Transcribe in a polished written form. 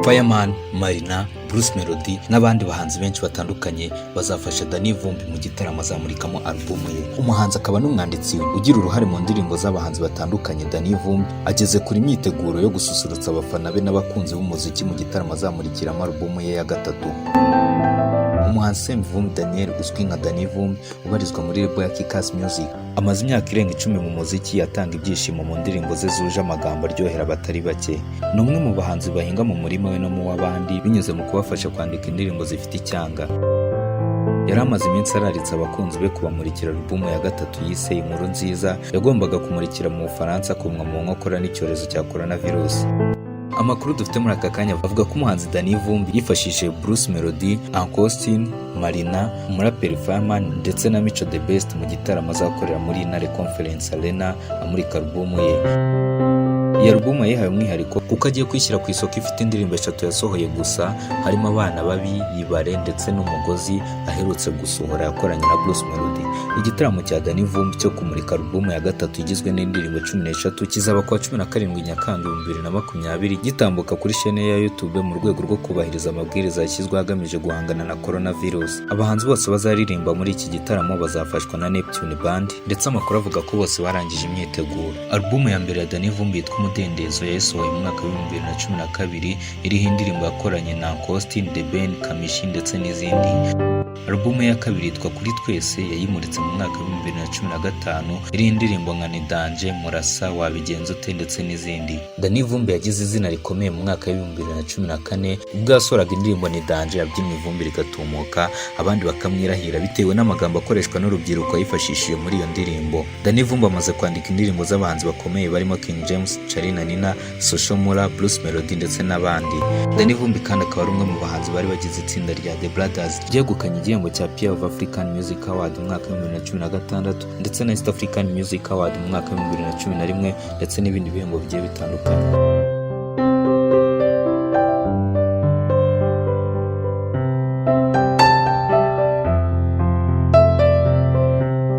Fireman, Marina, Bruce Melody n'abandi bahanzi benshi batandukanye bazafasha Danny Vumbi mu gitaramo azamurikamo album ye. Umuhanzi akaba n'umwanditsi ugira uruhare mu ndirimbo z'abahanzi batandukanye. Danny Vumbi ageze kuri imyiteguro yo gususurutsa abafana be n'abakunzi b'umuziki mu gitaramo azamurikiramo album ye ya gatatu. Umuhanzi Semivumbi Daniel uzwi nka Danny Vumbi ubarizwa muri label ya Kikas Music amaze imyaka irenga 10 mu muziki, atanga ibyishimo mu ndirimbo ze zuje amagambo aryohera abatari bake. Ni umwe mu bahanzi bahinga mu murima we no mu w'abandi binyuze mu kubafasha kwandika indirimbo zifite icyanga. Yari amaze iminsi araritse abakunzi be kubamurikira album ya gatatu yise Inkuru Nziza yagombaga kumurikira mu Bufaransa kumwa mu nkokora n'icyorezo cya coronavirus. Amakuru dufite muri aka kanya avuga ko umuhanzi Danny Vumbi yifashishije Bruce Melody, Uncle Austin, Marina, umuraperi Fireman ndetse na Mico The Best mu gitaramo azakorera muri Intare Conference Arena amurika album ye. Iyi album yahaye umwihariko kuko agiye kwishyira ku isoko ifite indirimbo 3 yasohoye gusa, harimo Abana Babi, Yibare ndetse n'Umugozi aherutse gusohora yakoranye na Bruce Melody. Igitaramo cya Danny Vumbi cyo kumurika album ya gatatu igizwe n'indirimbo 13 kizaba kwa 17 Nyakanga 2020 gitambuka kuri chaîne ya YouTube mu rwego rwo kubahiriza amabwiriza yashyizweho agamije guhangana na coronavirus. Abahanzi bose bazaririmba muri iki gitaramo bazafashwa na Neptune Band ndetse amakuru avuga ko bose barangije imyiteguro. Album ya mbere ya Danny Vumbi yitwa Umudendezo yasohoye mu mwaka wa 2012 iriho indirimbo yakoranye na Uncle Austin, The Ben, Kamishi ndetse n'izindi. Album ya kabiri yitwa Kuri Twese yayimuritse mu mwaka wa 2015 iriho indirimbo nka Ni Danger, Murasa, Wabigenza Ute ndetse n'izindi. Danny Vumbi yagize izina rikomeye mu mwaka wa 2014 ubwo yasohoraga indirimbo Ni Danger yabyinye ivumbi rigatumuka abandi bakamwirahira bitewe n'amagambo akoreshwa n'urubyiruko yifashishije muri iyo ndirimbo. Danny Vumbi amaze kwandika indirimbo z'abahanzi bakomeye barimo King James, Charly na Nina, Social Mula, Bruce Melody ndetse n'abandi. Danny Vumbi kandi akaba ari umwe mu bahanzi bari bagize itsinda rya The Brothers ryegukanye igihembo cya Peer of African Music Award mu mwaka wa 2016 ndetse na East African Music Award mu mwaka wa 2011 ndetse n'ibindi bihembo bigiye bitandukanye.